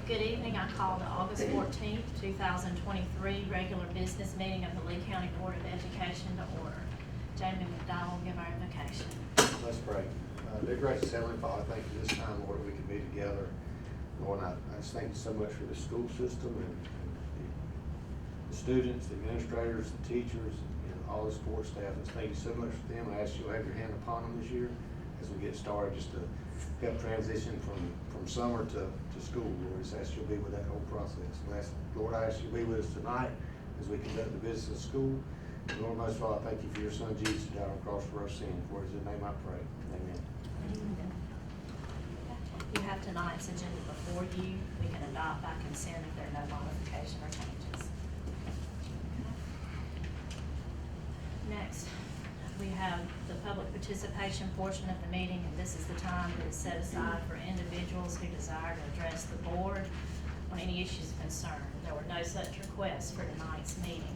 Good evening. I call the August 14th, 2023 regular business meeting of the Lee County Board of Education to order. Jamie McDowell, give our invocation. Let's pray. Dear gracious Heavenly Father, thank you this time, Lord, we can be together. Lord, I just thank you so much for the school system and the students, the administrators, the teachers, and all the support staff. And thank you so much for them. I ask you to have your hand upon them this year as we get started, just to help transition from summer to school. Lord, just ask you to be with that whole process. Lord, I ask you to be with us tonight as we conduct the business of school. And Lord, most of all, I thank you for your son Jesus who died on the cross for our sins. For his name I pray. Amen. You have tonight's agenda before you. We can adopt by consent if there are no modification or changes. Next, we have the public participation portion of the meeting, and this is the time that is set aside for individuals who desire to address the board on any issues of concern. There were no such requests for tonight's meeting.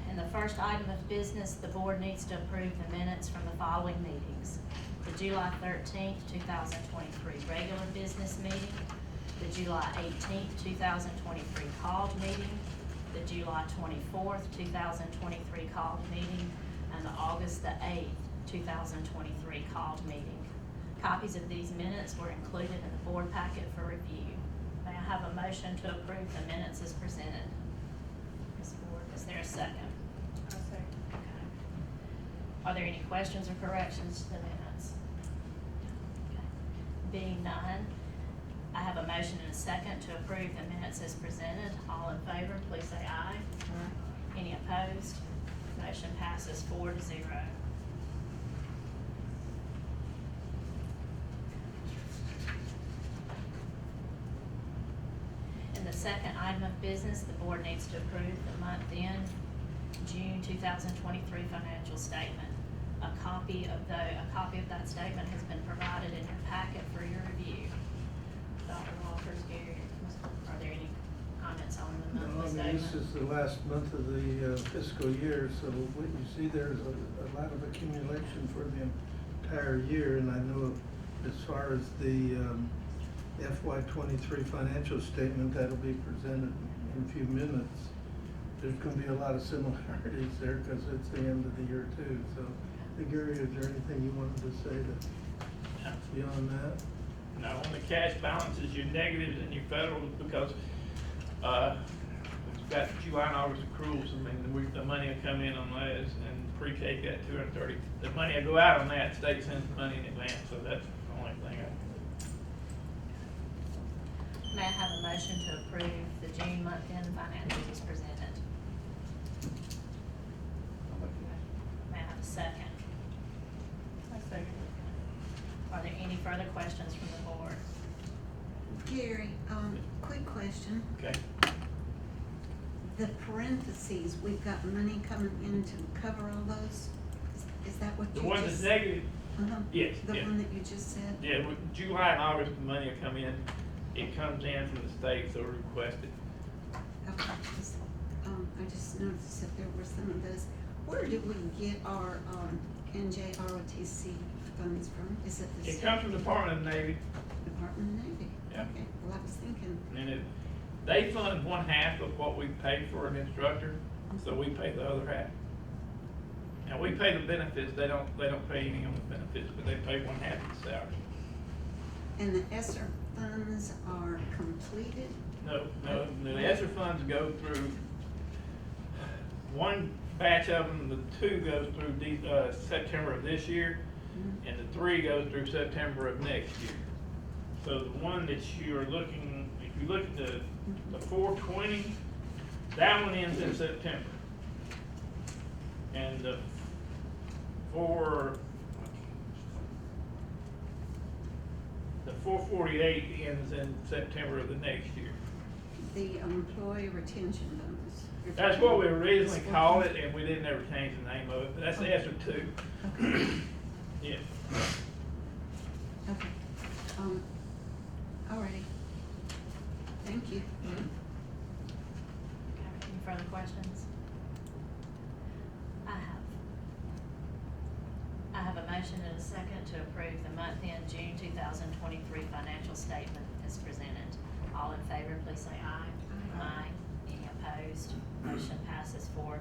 In the first item of business, the board needs to approve the minutes from the following meetings: the July 13th, 2023 regular business meeting, the July 18th, 2023 called meeting, the July 24th, 2023 called meeting, and the August the 8th, 2023 called meeting. Copies of these minutes were included in the board packet for review. May I have a motion to approve the minutes as presented? Ms. Ford, is there a second? I'll second. Okay. Are there any questions or corrections to the minutes? Okay. Being none, I have a motion and a second to approve the minutes as presented. All in favor, please say aye. Aye. Any opposed? Motion passes 4-0. In the second item of business, the board needs to approve the month-end June 2023 financial statement. A copy of that statement has been provided in your packet for your review. Dr. Walters, Gary, are there any comments on the monthly statement? This is the last month of the fiscal year, so what you see there is a lot of accumulation for the entire year, and I know as far as the FY23 financial statement that'll be presented in a few minutes, there's going to be a lot of similarities there because it's the end of the year too. So, Gary, is there anything you wanted to say beyond that? No, on the cash balances, your negatives and your federals, because we've got July and August accruals. I mean, the money will come in on those and pre-take that 230. The money will go out on that. State sends the money in advance, so that's the only thing. May I have a motion to approve the June month-end financials as presented? May I have a second? I second. Are there any further questions from the board? Gary, quick question. Okay. The parentheses, we've got money coming in to cover all those? Is that what you The just? one that's negative, yes. The Yeah. one that you just said? Yeah, with July and August, the money will come in. It comes in from the state, so requested. Okay, I just noticed that there were some of those. Where do we get our, NJROTC funds from? Is it the It state comes from the Department of Navy, Department of Navy? Yeah. Okay, well, I was thinking, and they fund one half of what we pay for an instructor, so we pay the other half. Now, we pay the benefits, they don't pay any on the benefits, but they pay one half of the salary. and the ESSER funds are completed? No, the ESSER funds go through, one batch of them, the 2 goes through September of this year, and the 3 goes through September of next year. So the one that you're looking, if you look at the 420, that one ends in September. And the 448 ends in September of the next year. The employee retention bonus? That's what we originally called it, and we didn't ever change the name of it, but that's the ESSER 2. Okay. Yeah. Okay, alrighty. Thank you. Okay, any further questions? I have a motion and a second to approve the month-end June 2023 financial statement as presented. All in favor, please say aye. Aye. Any opposed? Motion passes 4-0.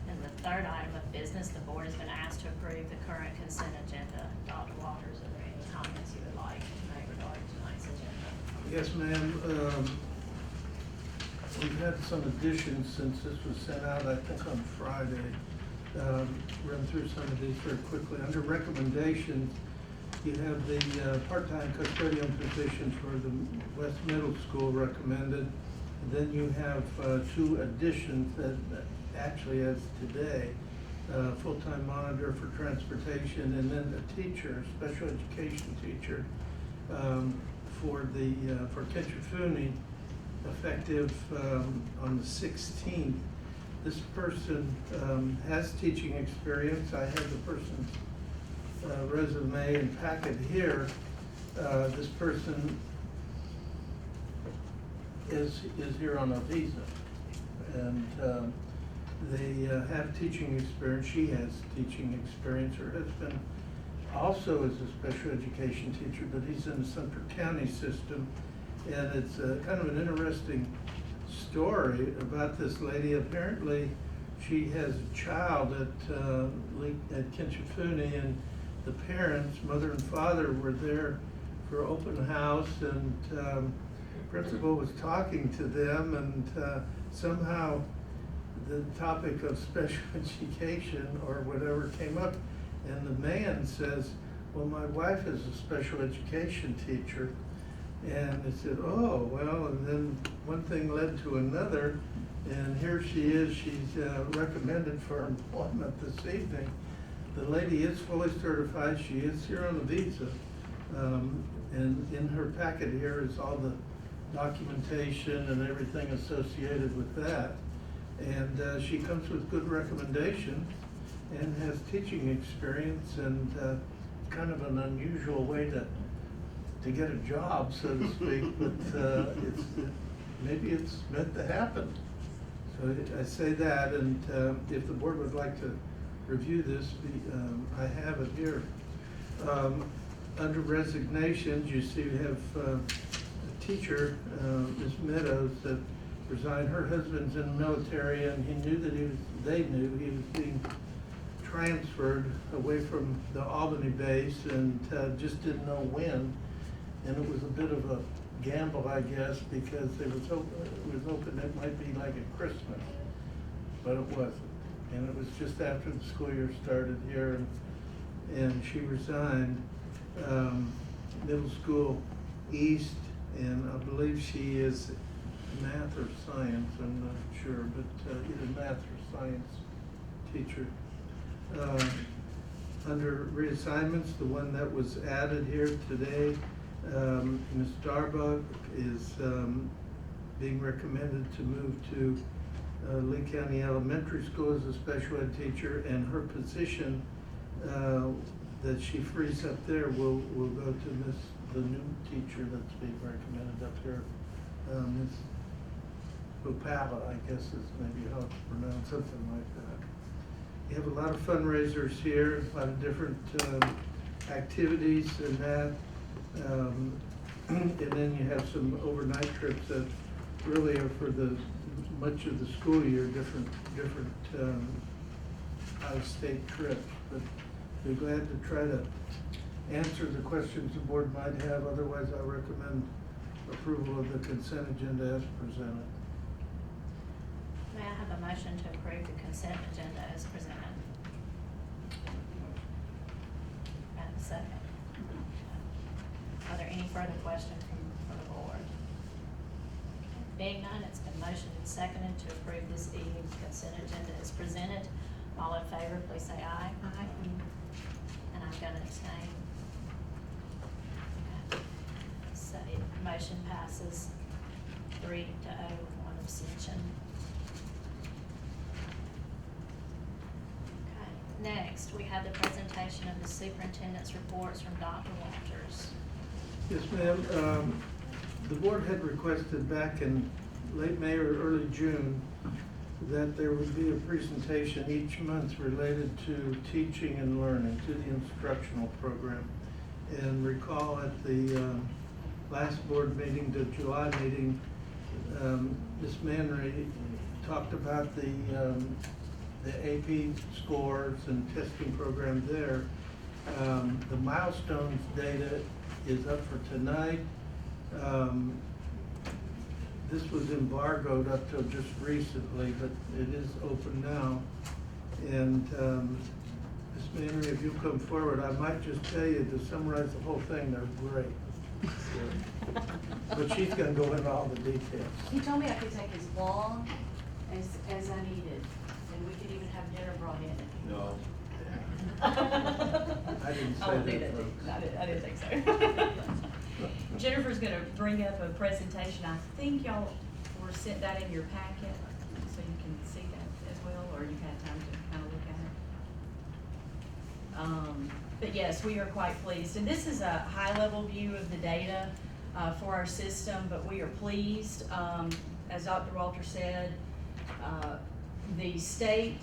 And the third item of business, the board has been asked to approve the current consent agenda. Dr. Walters, are there any comments you would like to make regarding tonight's agenda? Yes, ma'am. We've had some additions since this was sent out, I think on Friday. Run through some of these very quickly. Under recommendations, you have the part-time custodian position for the West Middle School recommended. And then you have two additions that actually as today, full-time monitor for transportation, and then a teacher, special education teacher, for Ketchafuni, effective on the 16th. This person has teaching experience. I have the person's resume and packet here. This person is here on a visa, and they have teaching experience. She has teaching experience. Her husband also is a special education teacher, but he's in the Sumter County system. And it's kind of an interesting story about this lady. Apparently, she has a child at Kinchafuni, and the parents, mother and father, were there for open house, and the principal was talking to them, and somehow the topic of special education or whatever came up, and the man says, well, my wife is a special education teacher. And they said, oh, well, and then one thing led to another, and here she is, she's recommended for employment this evening. The lady is fully certified, she is here on a visa, and in her packet here is all the documentation and everything associated with that. And she comes with good recommendations and has teaching experience, and kind of an unusual way to get a job, so to speak, but maybe it's meant to happen. So I say that, and if the board would like to review this, I have it here. Under resignations, you see we have a teacher, Ms. Meadows, that resigned. Her husband's in the military, and he knew that they knew he was being transferred away from the Albany base, and just didn't know when. And it was a bit of a gamble, I guess, because it was hoping it might be like at Christmas, but it wasn't. And it was just after the school year started here, and she resigned. Middle School East, and I believe she is math or science, I'm not sure, but either math or science teacher. Under reassignments, the one that was added here today, Ms. Darbuck is being recommended to move to Lee County Elementary School as a special ed teacher, and her position that she frees up there will go to the new teacher that's being recommended up here, Ms. Opala, I guess is maybe how it's pronounced, something like that. You have a lot of fundraisers here, a lot of different activities and that. And then you have some overnight trips that really are for the much of the school year, different out-of-state trips. But we're glad to try to answer the questions the board might have. Otherwise, I recommend approval of the consent agenda as presented. May I have a motion to approve the consent agenda as presented? And a second. Are there any further questions from the board? Being none, it's been motioned and seconded to approve this evening's consent agenda as presented. All in favor, please say aye. Aye. And I'm gonna abstain. Okay. So motion passes 3-0 with one abstention. Okay. Next, we have the presentation of the superintendent's reports from Dr. Walters. Yes, ma'am. The board had requested back in late May or early June that there would be a presentation each month related to teaching and learning, to the instructional program. And recall at the last board meeting, the July meeting, Ms. Manry talked about the AP scores and testing program there. The milestones data is up for tonight. This was embargoed up till just recently, but it is open now. And Ms. Manry, if you'll come forward, I might just tell you to summarize the whole thing, they're great. But she's gonna go into all the details. He told me I could take as long as I needed, and we could even have dinner brought in. No. I didn't say won't do that, folks. I didn't think so. Jennifer's gonna bring up a presentation. I think y'all were sent that in your packet, so you can see that as well, or you've had time to kind of look at it. But yes, we are quite pleased. And this is a high-level view of the data for our system, but we are pleased. As Dr. Walter said, the state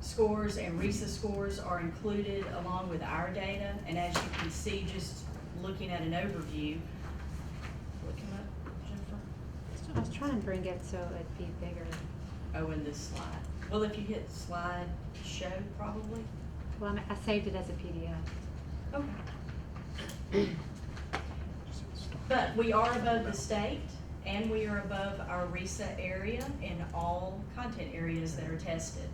scores and RESA scores are included along with our data. And as you can see, just looking at an overview, looking up, Jennifer? I was trying to bring it so it'd be bigger. Oh, in this slide. Well, if you hit slide show, probably. Well, I saved it as a PDF. Okay. But we are above the state, and we are above our RESA area in all content areas that are tested.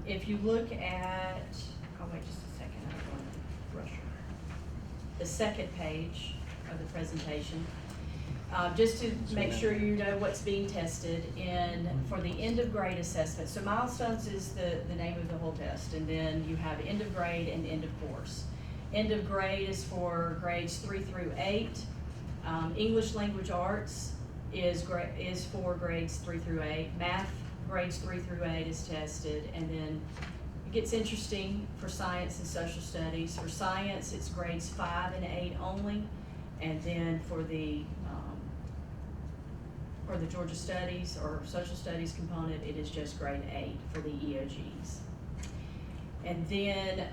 If you look at, oh wait just a second, I don't want to rush her. The second page of the presentation, just to make sure you know what's being tested for the end of grade assessment. So milestones is the name of the whole test, and then you have end of grade and end of course. End of grade is for grades 3 through 8. English language arts is for grades 3 through 8. Math grades 3 through 8 is tested, and then it gets interesting for science and social studies. For science, it's grades 5 and 8 only, and then for the Georgia Studies or Social Studies component, it is just grade 8 for the EOGs. And then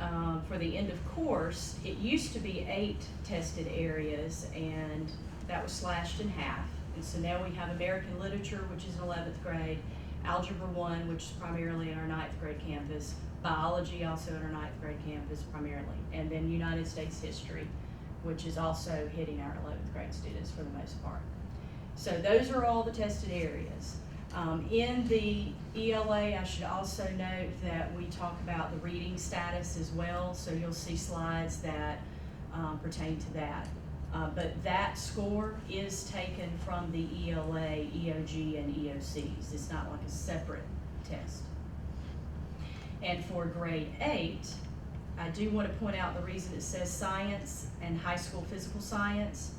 for the end of course, it used to be 8 tested areas, and that was slashed in half. And so now we have American Literature, which is in 11th grade, Algebra 1, which is primarily in our 9th grade campus, Biology also in our 9th grade campus primarily, and then United States History, which is also hitting our 11th grade students for the most part. So those are all the tested areas. In the ELA, I should also note that we talk about the reading status as well, so you'll see slides that pertain to that. But that score is taken from the ELA, EOG, and EOCs. It's not like a separate test. And for grade 8, I do want to point out the reason it says science and high school physical science.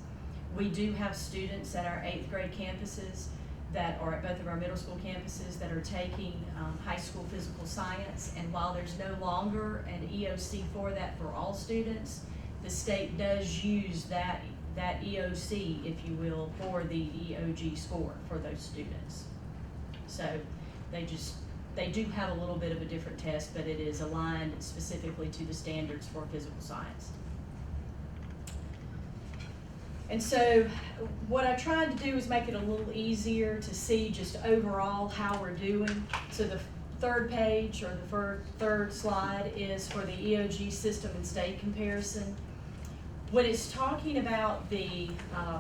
We do have students at our 8th grade campuses that are at both of our middle school campuses that are taking high school physical science. And while there's no longer an EOC for that for all students, the state does use that EOC, if you will, for the EOG score for those students. So they do have a little bit of a different test, but it is aligned specifically to the standards for physical science. And so what I tried to do is make it a little easier to see just overall how we're doing. So the third page, or the third slide, is for the EOG system and state comparison. When it's talking about the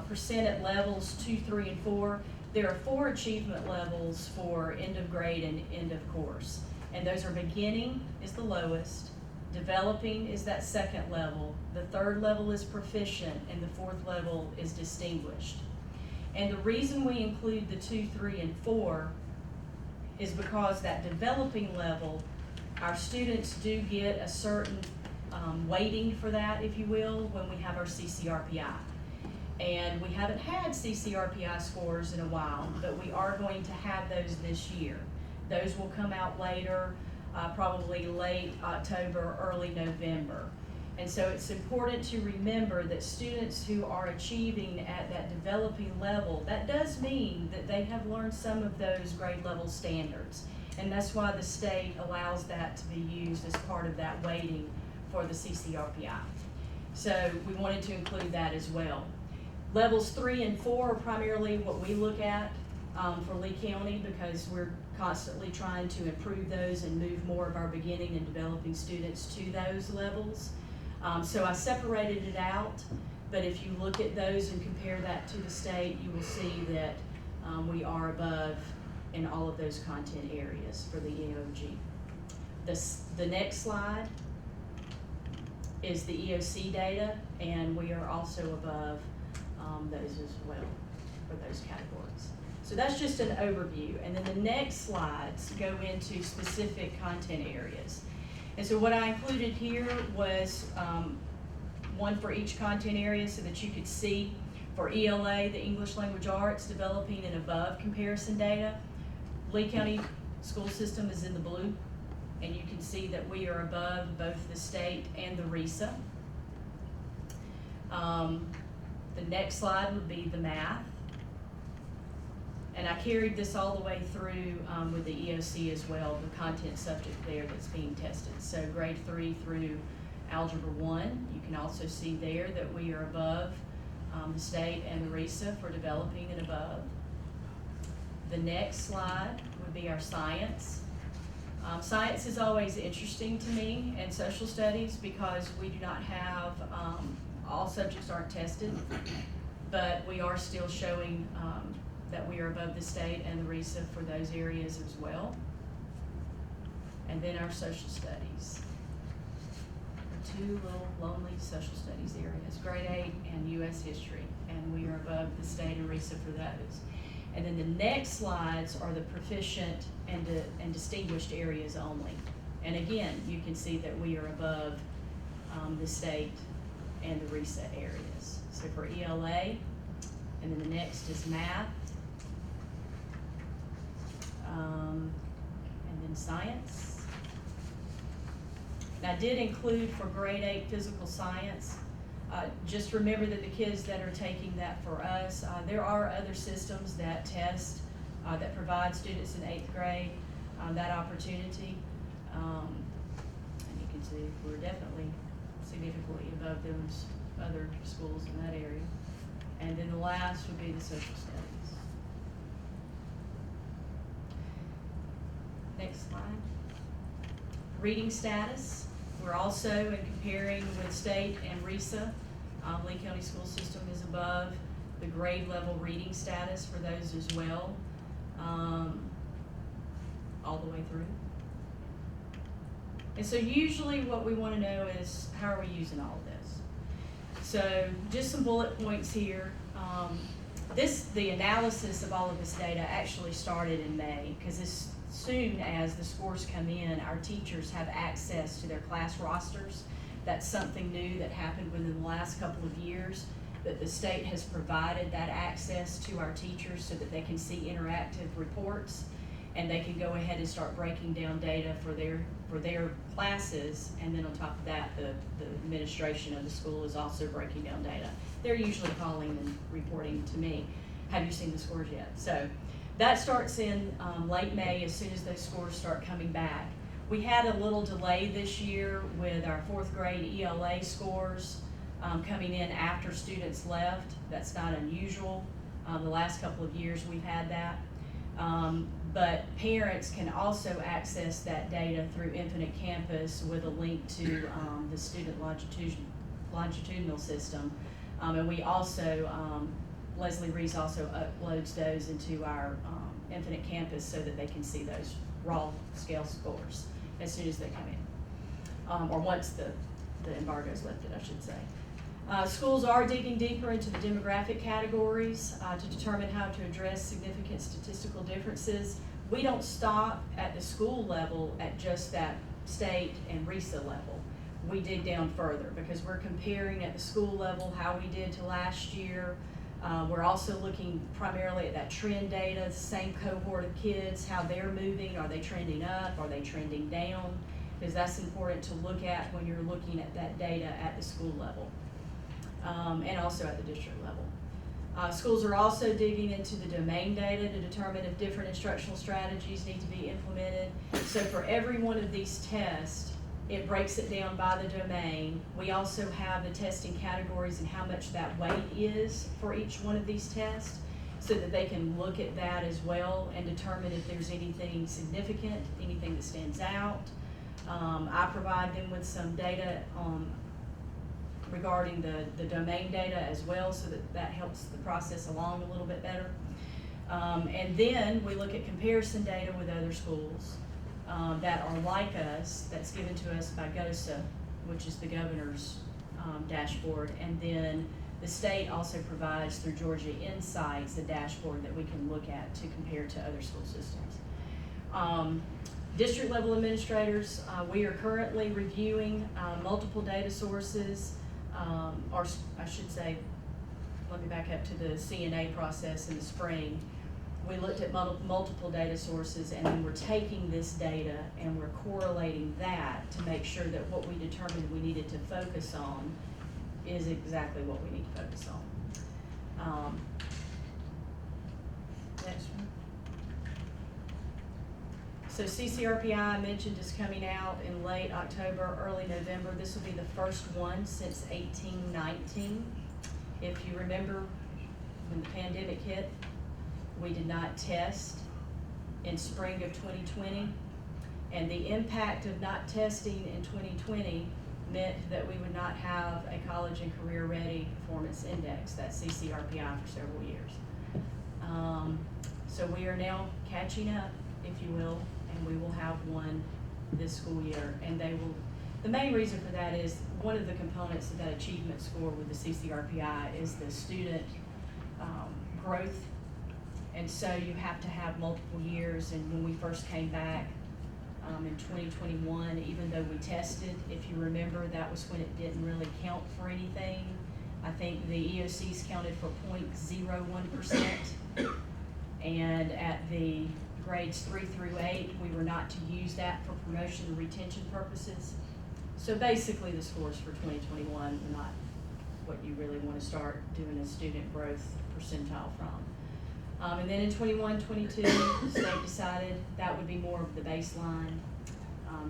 percent at levels 2, 3, and 4, there are 4 achievement levels for end of grade and end of course. And those are beginning is the lowest, developing is that second level, the third level is proficient, and the fourth level is distinguished. And the reason we include the 2, 3, and 4 is because that developing level, our students do get a certain weighting for that, if you will, when we have our CCRPI. And we haven't had CCRPI scores in a while, but we are going to have those this year. Those will come out later, probably late October, early November. And so it's important to remember that students who are achieving at that developing level, that does mean that they have learned some of those grade level standards. And that's why the state allows that to be used as part of that weighting for the CCRPI. So we wanted to include that as well. Levels 3 and 4 are primarily what we look at for Lee County, because we're constantly trying to improve those and move more of our beginning and developing students to those levels. So I separated it out, but if you look at those and compare that to the state, you will see that we are above in all of those content areas for the EOG. The next slide is the EOC data, and we are also above those as well for those categories. So that's just an overview, and then the next slides go into specific content areas. And so what I included here was one for each content area so that you could see for ELA, the English Language Arts, developing and above comparison data. Lee County school system is in the blue, and you can see that we are above both the state and the RESA. The next slide would be the math. And I carried this all the way through with the EOC as well, the content subject there that's being tested. So grade 3 through Algebra 1, you can also see there that we are above the state and the RESA for developing and above. The next slide would be our science. Science is always interesting to me, and social studies, because we do not have, all subjects aren't tested, but we are still showing that we are above the state and the RESA for those areas as well. And then our social studies. Our two little lonely social studies areas, grade 8 and US history, and we are above the state and RESA for those. And then the next slides are the proficient and distinguished areas only. And again, you can see that we are above the state and the RESA areas. So for ELA, and then the next is math, and then science. And I did include for grade 8 physical science. Just remember that the kids that are taking that for us, there are other systems that test, that provide students in 8th grade that opportunity. And you can see we're definitely significantly above those other schools in that area. And then the last would be the social studies. Next slide. Reading status. We're also, in comparing with state and RESA, Lee County School System is above the grade level reading status for those as well, all the way through. And so usually what we want to know is, how are we using all of this? So just some bullet points here. The analysis of all of this data actually started in May, because as soon as the scores come in, our teachers have access to their class rosters. That's something new that happened within the last couple of years, that the state has provided that access to our teachers so that they can see interactive reports, and they can go ahead and start breaking down data for their classes. And then on top of that, the administration of the school is also breaking down data. They're usually calling and reporting to me, have you seen the scores yet? So that starts in late May, as soon as those scores start coming back. We had a little delay this year with our 4th grade ELA scores coming in after students left. That's not unusual. The last couple of years we've had that. But parents can also access that data through Infinite Campus with a link to the student longitudinal system. And we also, Leslie Rees also uploads those into our Infinite Campus so that they can see those raw scale scores as soon as they come in, or once the embargo is lifted, I should say. Schools are digging deeper into the demographic categories to determine how to address significant statistical differences. We don't stop at the school level at just that state and RESA level. We dig down further, because we're comparing at the school level how we did to last year. We're also looking primarily at that trend data, the same cohort of kids, how they're moving. Are they trending up? Are they trending down? because that's important to look at when you're looking at that data at the school level, and also at the district level. Schools are also digging into the domain data to determine if different instructional strategies need to be implemented. So for every one of these tests, it breaks it down by the domain. We also have the testing categories and how much that weight is for each one of these tests, so that they can look at that as well and determine if there's anything significant, anything that stands out. I provide them with some data regarding the domain data as well, so that helps the process along a little bit better. And then we look at comparison data with other schools that are like us, that's given to us by GOSA, which is the governor's dashboard. And then the state also provides through Georgia Insights a dashboard that we can look at to compare to other school systems. District level administrators, we are currently reviewing multiple data sources, or I should say, let me back up to the CNA process in the spring. We looked at multiple data sources, and then we're taking this data and we're correlating that to make sure that what we determined we needed to focus on is exactly what we need to focus on. Next one. So CCRPI, I mentioned, is coming out in late October, early November. This will be the first one since 1819. If you remember, when the pandemic hit, we did not test in spring of 2020. And the impact of not testing in 2020 meant that we would not have a college and career ready performance index, that CCRPI, for several years. So we are now catching up, if you will, and we will have one this school year. And they will, the main reason for that is one of the components of that achievement score with the CCRPI is the student growth. And so you have to have multiple years. And when we first came back in 2021, even though we tested, if you remember, that was when it didn't really count for anything. I think the EOCs counted for 0.01%. And at the grades 3 through 8, we were not to use that for promotion and retention purposes. So basically the scores for 2021 were not what you really want to start doing a student growth percentile from. And then in 21-22, the state decided that would be more of the baseline,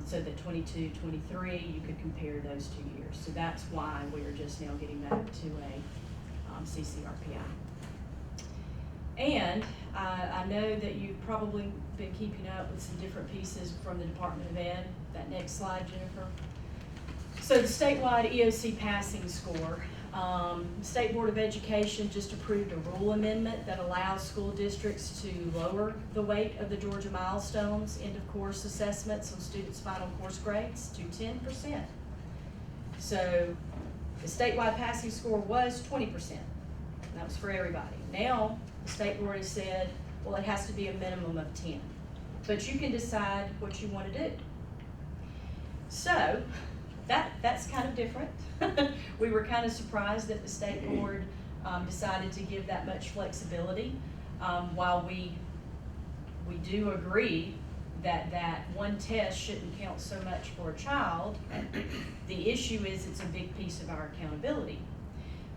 so that 22-23, you could compare those 2 years. So that's why we are just now getting back to a CCRPI. And I know that you've probably been keeping up with some different pieces from the Department of Ed. That next slide, Jennifer. So the statewide EOC passing score. State Board of Education just approved a rule amendment that allows school districts to lower the weight of the Georgia milestones end of course assessments on students' final course grades to 10%. So the statewide passing score was 20%. That was for everybody. Now the state board has said, well, it has to be a minimum of 10. But you can decide what you want to do. So that's kind of different. We were kind of surprised that the state board decided to give that much flexibility. While we do agree that one test shouldn't count so much for a child, the issue is it's a big piece of our accountability.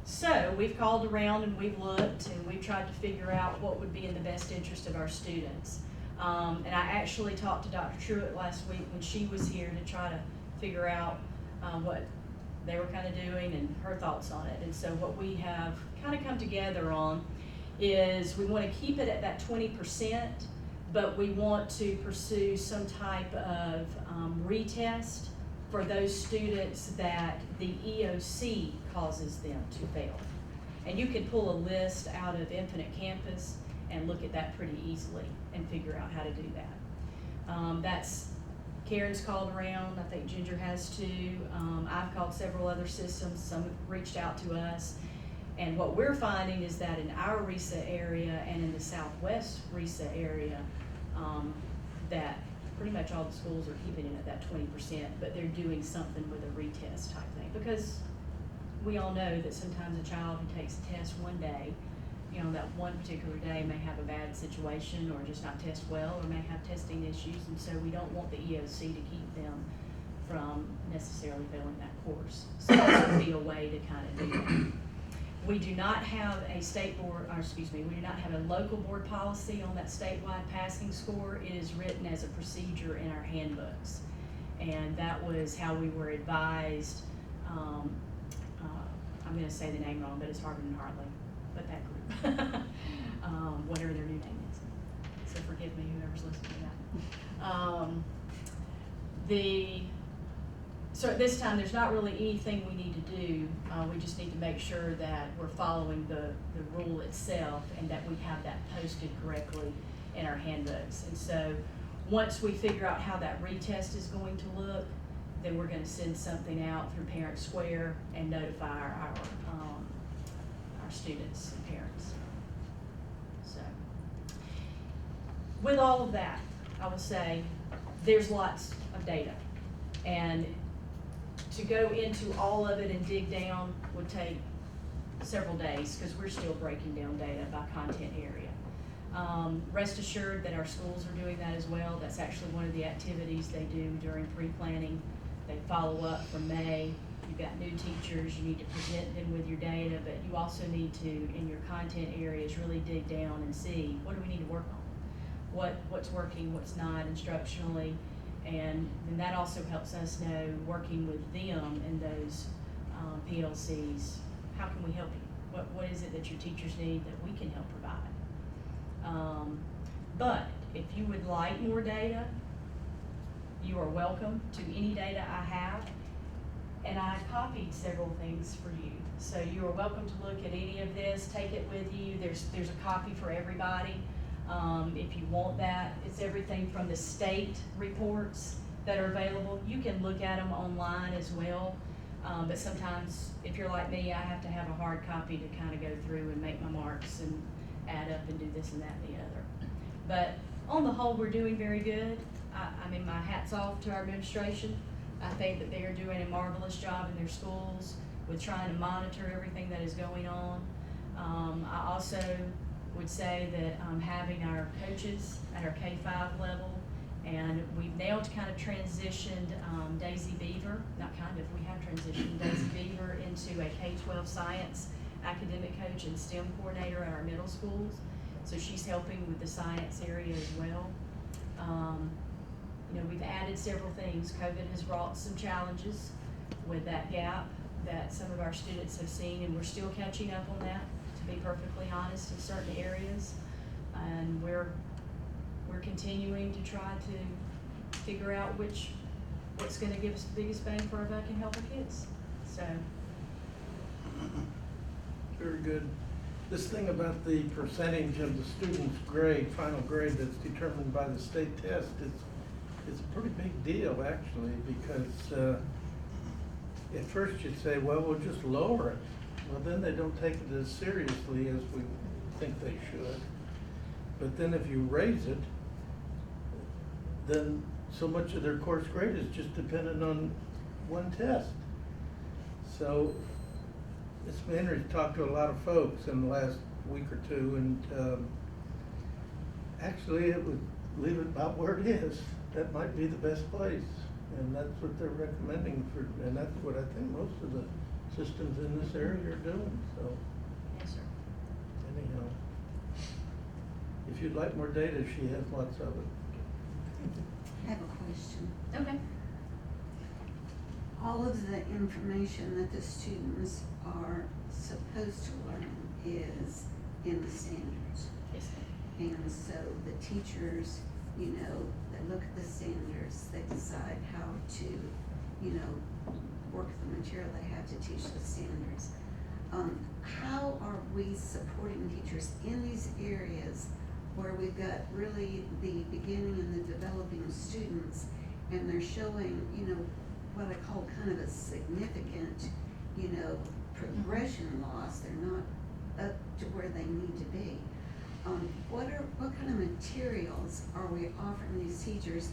So we've called around and we've looked and we've tried to figure out what would be in the best interest of our students. And I actually talked to Dr. Truitt last week when she was here to try to figure out what they were kind of doing and her thoughts on it. And so what we have kind of come together on is we want to keep it at that 20%, but we want to pursue some type of retest for those students that the EOC causes them to fail. And you can pull a list out of Infinite Campus and look at that pretty easily and figure out how to do that. That's Karen's called around, I think Ginger has too. I've called several other systems, some have reached out to us. And what we're finding is that in our RESA area and in the Southwest RESA area, that pretty much all the schools are keeping it at that 20%, but they're doing something with a retest type thing. Because we all know that sometimes a child who takes a test one day, you know, that one particular day may have a bad situation or just not test well or may have testing issues, and so we don't want the EOC to keep them from necessarily failing that course. So this would be a way to kind of do that. We do not have a state board, or excuse me, we do not have a local board policy on that statewide passing score. It is written as a procedure in our handbooks. And that was how we were advised, I'm gonna say the name wrong, but it's Harvard and Hartley, but that group, whatever their new name is. So forgive me, whoever's listening to that. So at this time, there's not really anything we need to do. We just need to make sure that we're following the rule itself and that we have that posted correctly in our handbooks. And so once we figure out how that retest is going to look, then we're gonna send something out through Parent Square and notify our students and parents. So with all of that, I will say there's lots of data. And to go into all of it and dig down would take several days because we're still breaking down data by content area. Rest assured that our schools are doing that as well. That's actually one of the activities they do during pre-planning. They follow up from May. You've got new teachers, you need to present them with your data, but you also need to, in your content areas, really dig down and see what do we need to work on? What's working, what's not instructionally, and then that also helps us know, working with them in those PLCs, how can we help you? What is it that your teachers need that we can help provide? But if you would like more data, you are welcome to any data I have, and I copied several things for you. So you are welcome to look at any of this, take it with you. There's a copy for everybody. If you want that, it's everything from the state reports that are available. You can look at them online as well, but sometimes if you're like me, I have to have a hard copy to kind of go through and make my marks and add up and do this and that and the other. But on the whole, we're doing very good. I mean, my hat's off to our administration. I think that they are doing a marvelous job in their schools with trying to monitor everything that is going on. I also would say that having our coaches at our K-5 level, and we've now kind of transitioned Daisy Beaver, not kind of, we have transitioned Daisy Beaver into a K-12 science academic coach and STEM coordinator at our middle schools. So she's helping with the science area as well. You know, we've added several things. COVID has brought some challenges with that gap that some of our students have seen, and we're still catching up on that, to be perfectly honest, in certain areas. And we're continuing to try to figure out what's gonna give us the biggest bang for our buck and help our kids. So. Very good. This thing about the percentage of the student's grade, final grade, that's determined by the state test, it's a pretty big deal actually, because at first you'd say, well, we'll just lower it. Well, then they don't take it as seriously as we think they should. But then if you raise it, then so much of their course grade is just dependent on one test. So Ms. Henry's talked to a lot of folks in the last week or two, and actually it would leave it about where it is. That might be the best place, and that's what they're recommending for, and that's what I think most of the systems in this area are doing, so. Yes, sir. Anyhow, if you'd like more data, she has lots of it. I have a question. Okay. All of the information that the students are supposed to learn is in the standards. Yes, ma'am. And so the teachers, you know, they look at the standards, they decide how to, you know, work the material they have to teach the standards. How are we supporting teachers in these areas where we've got really the beginning and the developing students, and they're showing, you know, what I call kind of a significant, you know, progression loss. They're not up to where they need to be. What kind of materials are we offering these teachers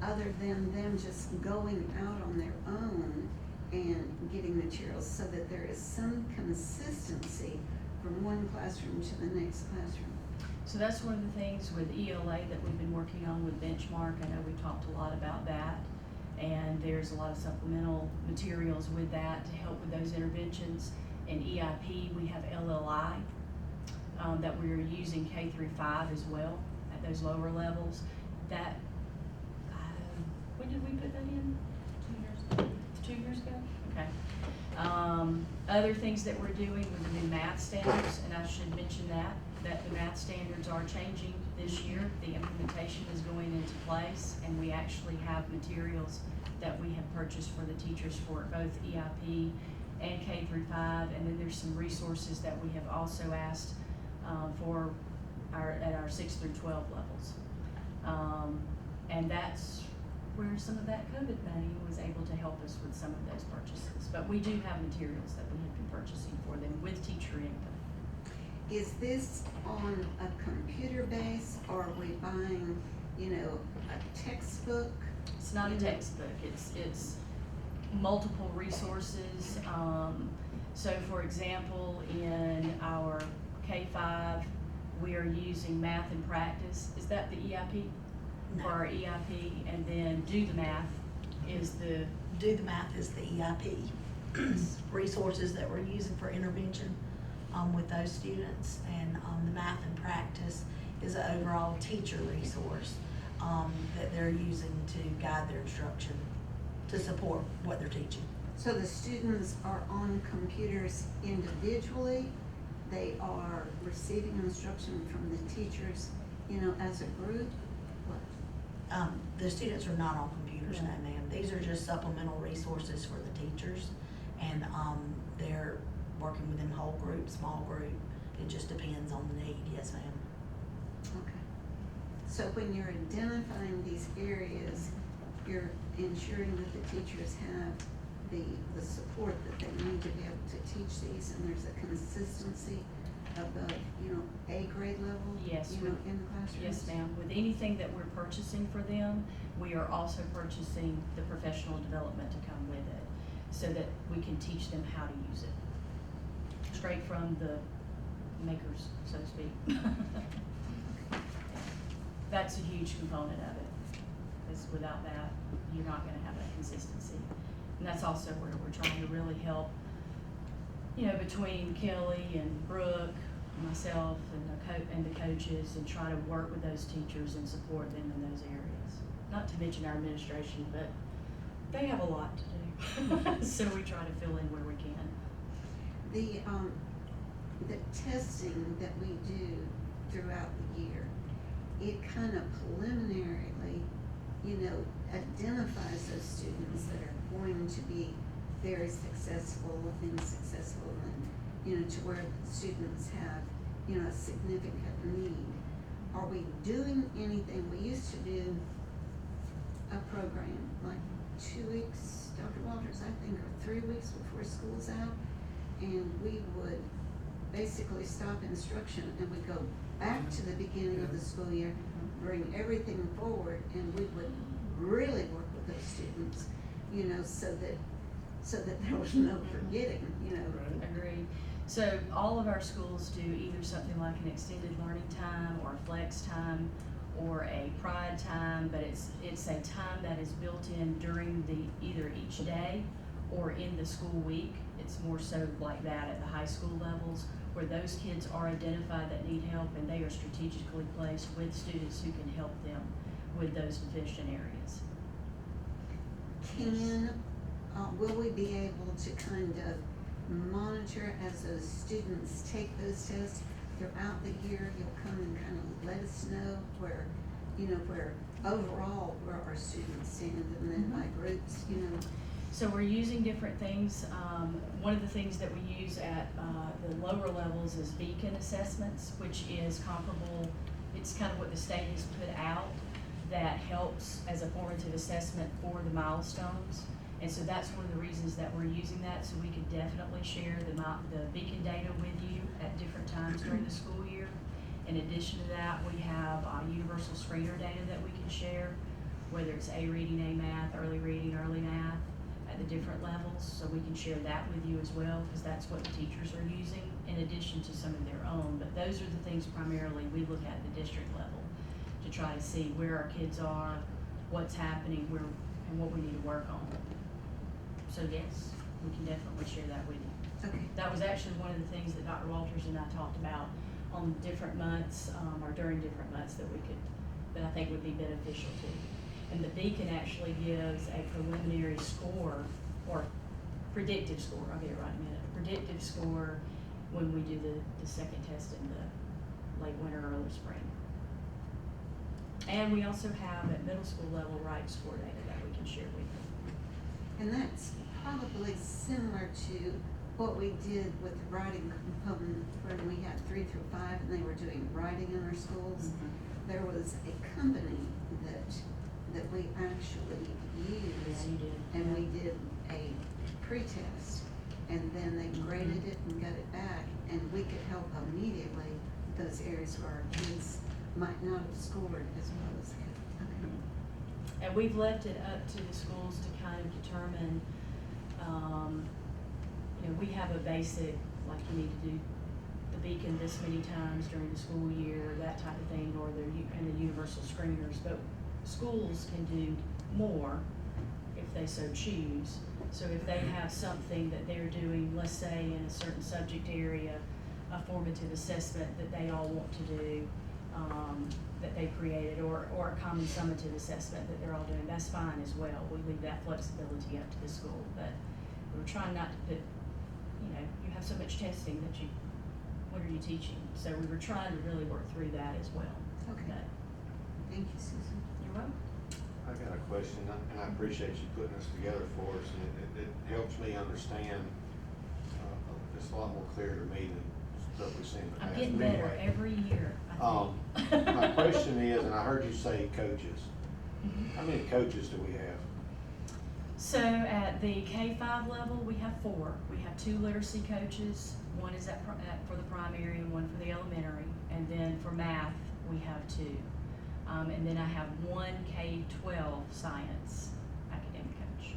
other than them just going out on their own and getting materials, so that there is some consistency from one classroom to the next classroom? So that's one of the things with ELA that we've been working on with Benchmark. I know we've talked a lot about that. And there's a lot of supplemental materials with that to help with those interventions. In EIP, we have LLI, that we're using K through 5 as well at those lower levels. That, when did we put that in? 2 years ago. 2 years ago? Okay. Other things that we're doing with the new math standards, and I should mention that the math standards are changing this year. The implementation is going into place, and we actually have materials that we have purchased for the teachers for both EIP and K through 5, and then there's some resources that we have also asked for at our 6 through 12 levels. And that's where some of that COVID money was able to help us with some of those purchases. But we do have materials that we have been purchasing for them with teacher input. Is this on a computer base, or are we buying, a textbook? It's not a textbook, it's multiple resources. So for example, in our K-5, we are using Math and Practice. Is that the EIP? No. For our EIP, and then Do the Math is the, Do the Math is the EIP resources that we're using for intervention with those students, and the Math and Practice is an overall teacher resource that they're using to guide their instruction to support what they're teaching. So the students are on computers individually, they are receiving instruction from the teachers, as a group? What? The students are not on computers, no No. ma'am. These are just supplemental resources for the teachers, and they're working within whole group, small group. It just depends on the need, yes ma'am. Okay. So when you're identifying these areas, you're ensuring that the teachers have the support that they need to be able to teach these, and there's a consistency above, A grade level? Yes, In the classrooms? yes ma'am. With anything that we're purchasing for them, we are also purchasing the professional development to come with it, so that we can teach them how to use it. Straight from the makers, so to speak. That's a huge component of it, because without that, you're not gonna have that consistency. And that's also where we're trying to really help, between Kelly and Brooke, myself, and the coaches, and try to work with those teachers and support them in those areas. Not to mention our administration, but they have a lot to do. So we try to fill in where we can. The testing that we do throughout the year, it kind of preliminarily, identifies those students that are going to be very successful and successful, and, to where the students have, a significant need. Are we doing anything? We used to do a program like 2 weeks, Dr. Walters, I think, or 3 weeks before school's out, and we would basically stop instruction and we'd go back to the beginning of the school year, bring everything forward, and we would really work with those students, so that there was no forgetting, Agreed. So all of our schools do either something like an extended learning time or a flex time or a pride time, but it's a time that is built in during either each day or in the school week. It's more so like that at the high school levels, where those kids are identified that need help, and they are strategically placed with students who can help them with those deficient areas. Will we be able to kind of monitor as those students take those tests throughout the year? You'll come and kind of let us know where overall where our students stand, and then by groups, So we're using different things. One of the things that we use at the lower levels is beacon assessments, which is comparable. It's kind of what the state has put out that helps as a formative assessment for the milestones. And so that's one of the reasons that we're using that, so we could definitely share the beacon data with you at different times during the school year. In addition to that, we have universal screener data that we can share, whether it's A reading, A math, early reading, early math, at the different levels. So we can share that with you as well, because that's what the teachers are using in addition to some of their own. But those are the things primarily we look at the district level to try to see where our kids are, what's happening, and what we need to work on. So yes, we can definitely share that with you. Okay. That was actually one of the things that Dr. Walters and I talked about on different months, or during different months that I think would be beneficial to you. And the Beacon actually gives a preliminary score, or predictive score, I'll get it right in a minute, a predictive score when we do the second test in the late winter, early spring. And we also have at middle school level writing score data that we can share with you. And that's probably similar to what we did with the writing component when we had 3 through 5 and they were doing writing in our schools. There was a company that we actually used. Yeah, you did. And we did a pretest, and then they graded it and got it back, and we could help immediately those areas where our kids might not have scored as well as they could. Okay. And we've left it up to the schools to kind of determine, we have a basic, like you need to do the Beacon this many times during the school year, that type of thing, or and the universal screeners, but schools can do more if they so choose. So if they have something that they're doing, let's say in a certain subject area, a formative assessment that they all want to do, that they created, or a common summative assessment that they're all doing, that's fine as well. We leave that flexibility up to the school, but we're trying not to put, you have so much testing that what are you teaching? So we were trying to really work through that as well. Okay. But Thank you, Susan. you're welcome. I got a question, and I appreciate you putting this together for us, and it helps me understand, it's a lot more clear to me than stuff we've seen in the past. I'm getting But better anyway, every year, I think. My question is, and I heard you say coaches, how many coaches do we have? So at the K-5 level, we have 4. We have 2 literacy coaches. One is for the primary and one for the elementary. And then for math, we have 2. And then I have 1 K-12 science academic coach.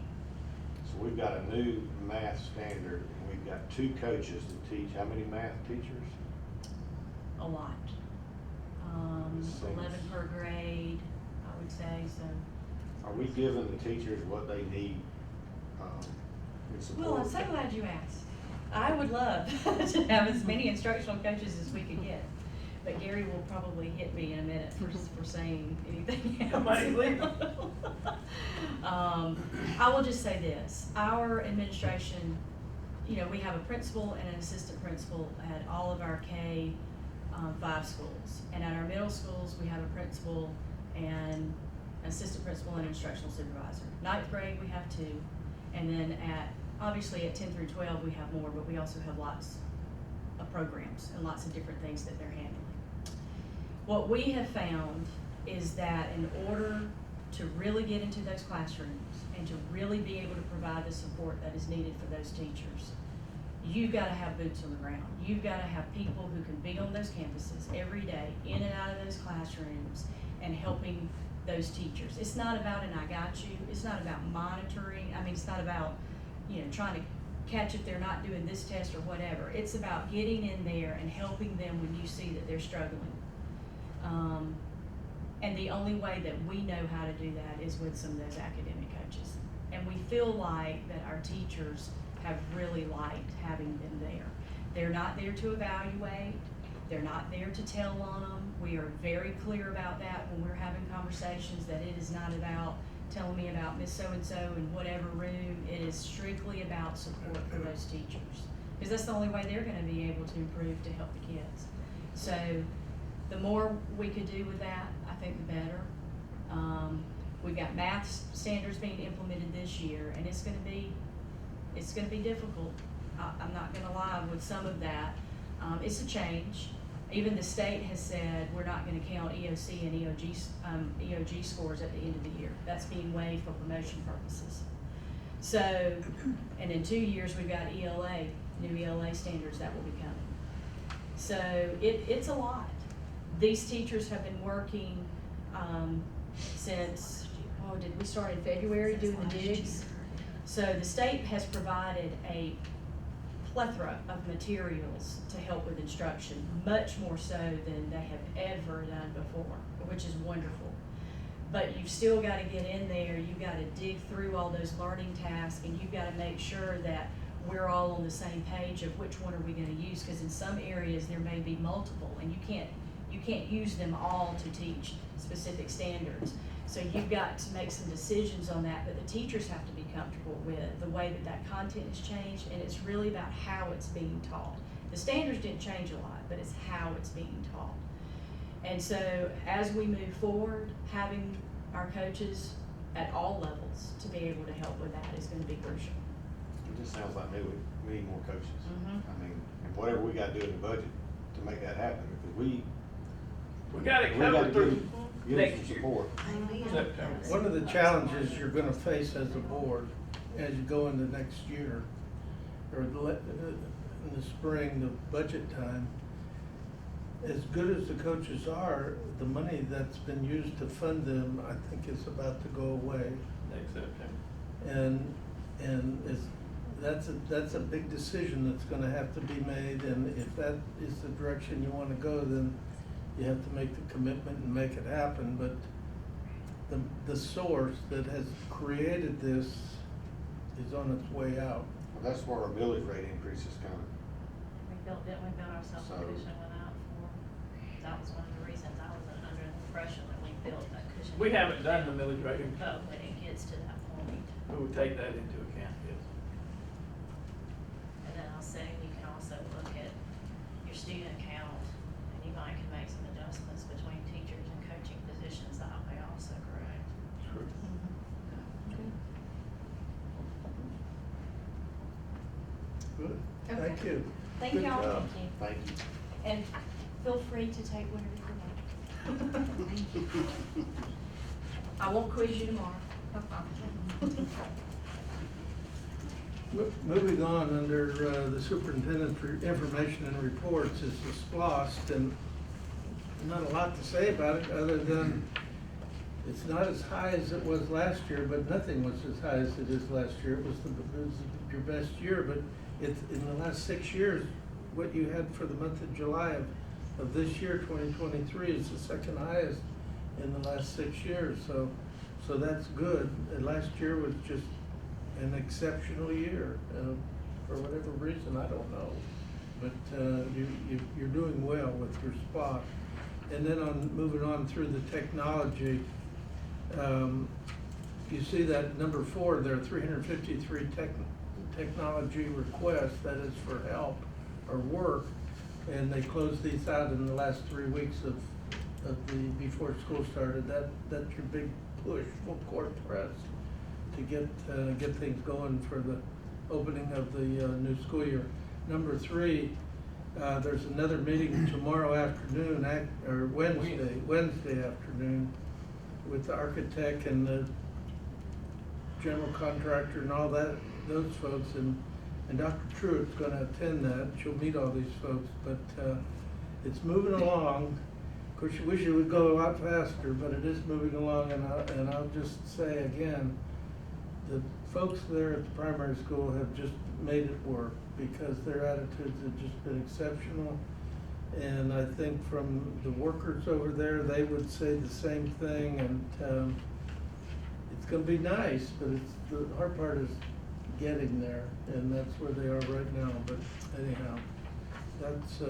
So we've got a new math standard, and we've got 2 coaches that teach, how many math teachers? A lot. Seems- 11 per grade, I would say, so. Are we giving the teachers what they need in support? Well, I'm so glad you asked. I would love to have as many instructional coaches as we could get. But Gary will probably hit me in a minute for saying anything else. I will just say this. Our administration, we have a principal and an assistant principal at all of our K-5 schools. And at our middle schools, we have a principal and assistant principal and instructional supervisor. 9th grade, we have 2. And then obviously at 10 through 12, we have more, but we also have lots of programs and lots of different things that they're handling. What we have found is that in order to really get into those classrooms and to really be able to provide the support that is needed for those teachers, you've got to have boots on the ground. You've got to have people who can be on those campuses every day, in and out of those classrooms, and helping those teachers. It's not about an I got you. It's not about monitoring. It's not about, trying to catch if they're not doing this test or whatever. It's about getting in there and helping them when you see that they're struggling. And the only way that we know how to do that is with some of those academic coaches. And we feel like that our teachers have really liked having them there. They're not there to evaluate. They're not there to tell on them. We are very clear about that when we're having conversations, that it is not about telling me about Miss So-and-so in whatever room. It is strictly about support for those teachers. Because that's the only way they're gonna be able to improve to help the kids. So the more we could do with that, I think the better. We've got math standards being implemented this year, and it's gonna be difficult. I'm not gonna lie with some of that. It's a change. Even the state has said we're not gonna count EOC and EOG scores at the end of the year. That's being waived for promotion purposes. So, and in 2 years, we've got ELA, new ELA standards that will be coming. So it's a lot. These teachers have been working since, did we start in February doing the digs? So the state has provided a plethora of materials to help with instruction, much more so than they have ever done before, which is wonderful. But you've still gotta get in there, you've gotta dig through all those learning tasks, and you've gotta make sure that we're all on the same page of which one are we gonna use, cause in some areas there may be multiple, and you can't use them all to teach specific standards. So you've got to make some decisions on that, but the teachers have to be comfortable with the way that that content has changed, and it's really about how it's being taught. The standards didn't change a lot, but it's how it's being taught. And so as we move forward, having our coaches at all levels to be able to help with that is gonna be crucial. It just sounds like maybe we need more coaches. Mhm. I mean, and whatever we gotta do in the budget to make that happen, because we got it we gotta covered through give them next some year. support. Amen. September. One of the challenges you're gonna face as a board, as you go into next year, or in the spring, the budget time, as good as the coaches are, the money that's been used to fund them, I think is about to go away. Next September. And that's a big decision that's gonna have to be made, and if that is the direction you wanna go, then you have to make the commitment and make it happen, but the source that has created this is on its way out. Well, that's where our millage rate increase is coming. Didn't we build ourselves a So- cushion with that for, that was one of the reasons I was under the impression that we built that cushion. We haven't done the millage rate, Oh, when it gets to that point. we will take that into account, yes. And then I'll say, you can also look at your student count, and you might can make some adjustments between teachers and coaching positions that way also, correct? True. Good, Okay. thank you. Thank Good y'all. job. Thank you. Thank you. And feel free to take whatever you want. I won't quiz you tomorrow. Moving on, under the superintendent's information and reports is the SPOS, and not a lot to say about it, other than it's not as high as it was last year, but nothing was as high as it is last year. It was your best year, but it's, in the last 6 years, what you had for the month of July of this year, 2023, is the second highest in the last 6 years, so that's good. And last year was just an exceptional year, for whatever reason, I don't know. But you're doing well with your spot. And then moving on through the technology, you see that number 4, there are 353 technology requests, that is for help or work, and they closed these out in the last 3 weeks of before school started. That's your big push, full court press to get things going for the opening of the new school year. Number 3, there's another meeting tomorrow afternoon, or Wednesday afternoon, with the architect and the general contractor and all that, those folks, and Dr. Truitt's gonna attend that. She'll meet all these folks, but it's moving along. Of course, you wish it would go a lot faster, but it is moving along, and I'll just say again, the folks there at the primary school have just made it work, because their attitudes have just been exceptional. And I think from the workers over there, they would say the same thing, and it's gonna be nice, but the hard part is getting there, and that's where they are right now. But anyhow, that's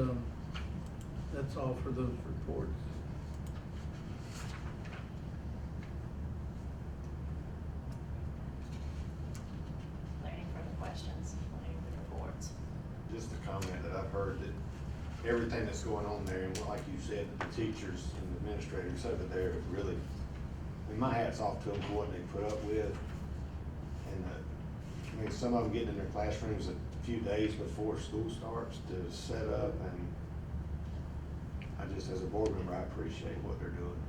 all for those reports. Are there any further questions on any of the reports? Just a comment that I've heard, that everything that's going on there, and like you said, the teachers and the administrators over there have really, I mean, my hat's off to them for what they put up with. And, I mean, some of them getting in their classrooms a few days before school starts to set up, and I just, as a board member, I appreciate what they're doing.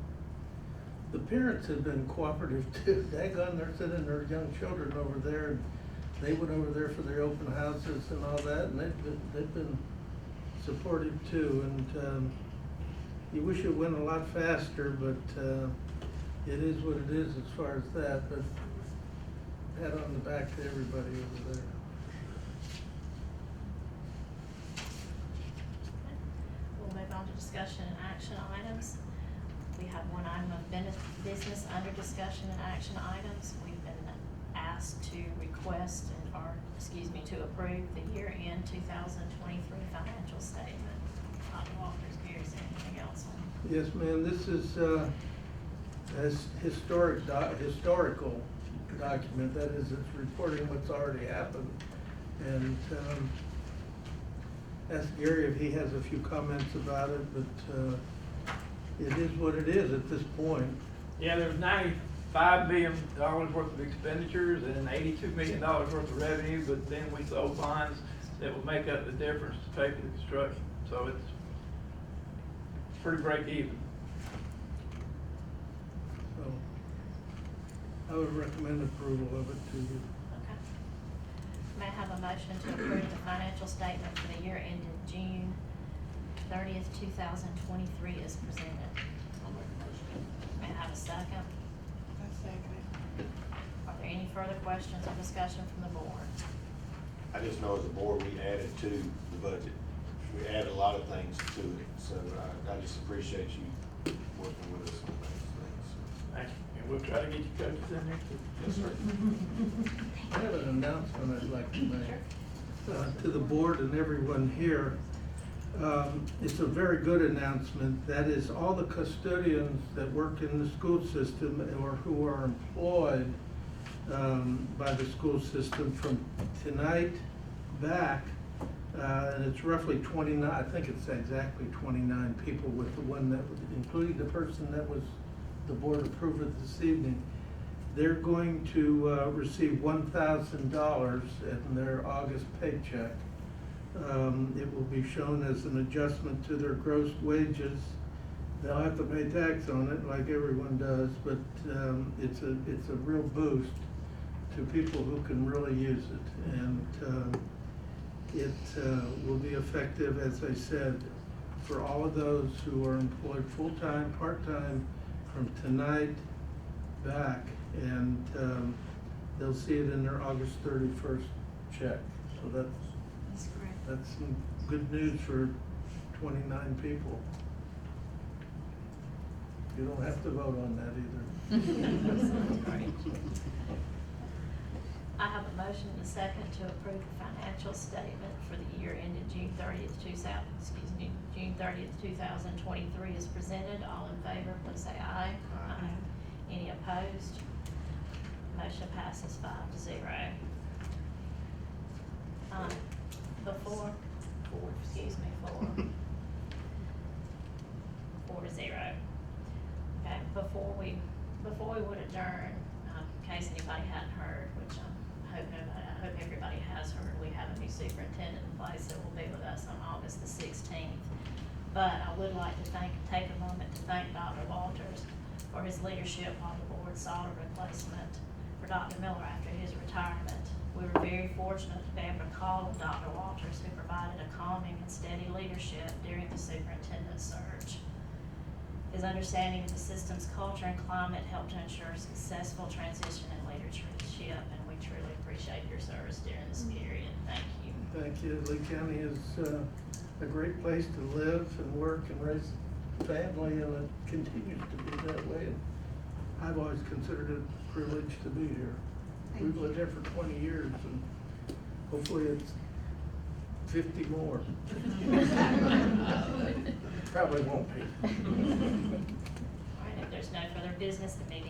The parents have been cooperative too. Daggone, they're sending their young children over there, and they went over there for their open houses and all that, and they've been supportive too. And you wish it went a lot faster, but it is what it is as far as that. But pat on the back to everybody over there. We'll move on to discussion and action items. we have one item of business under discussion and action items. We've been asked to request to approve the year-end 2023 financial statement. Dr. Walters, Gary, is there anything else on? Yes, ma'am, this is, historical document, that is, it's reporting what's already happened. And, ask Gary if he has a few comments about it, but, it is what it is at this point. Yeah, there's $95 million worth of expenditures and $82 million worth of revenue, but then we sold bonds that will make up the difference to pay for the construction. So it's pretty break even. So, I would recommend approval of it to you. Okay. May I have a motion to approve the financial statement for the year ended June 30th, 2023 as presented? I'll make a motion. May I have a second? Are there any further questions or discussion from the board? I just know as a board, we added to the budget. We added a lot of things to it, so I just appreciate you working with us on those things. Thank you. And we'll try to get you coaches in there too. Yes, sir. I have an announcement I'd like to make to the board and everyone here. It's a very good announcement. That is, all the custodians that work in the school system or who are employed by the school system from tonight back, and it's roughly 29, I think it's exactly 29 people with the one that, including the person that was, the board approved it this evening. They're going to receive $1,000 in their August paycheck. It will be shown as an adjustment to their gross wages. They'll have to pay tax on it like everyone does, but it's a real boost to people who can really use it. And it will be effective, as I said, for all of those who are employed full-time, part-time from tonight back. And they'll see it in their August 31st check. So That's great. that's some good news for 29 people. You don't have to vote on that either. I have a motion and a second to approve the financial statement for the year ended June 30th, 2023 as presented. All in favor, please say aye. Aye. Any opposed? Motion passes 5-0. Before, excuse me, 4-0. Okay, before we would adjourn, in case anybody hadn't heard, which I hope everybody has heard, we have a new superintendent in place that will be with us on August the 16th. But I would like to take a moment to thank Dr. Walters for his leadership while the board sought a replacement for Dr. Miller after his retirement. We were very fortunate to be able to call on Dr. Walters, who provided a calming and steady leadership during the superintendent search. His understanding of the system's culture and climate helped to ensure successful transition and leadership, and we truly appreciate your service during this period. Thank you. Thank you. Lee County is a great place to live and work and raise a family, and it continues to be that way. And I've always considered it a privilege to be here. We've lived here for 20 years, and hopefully it's 50 more. Probably won't be. All right, if there's no further business, the meeting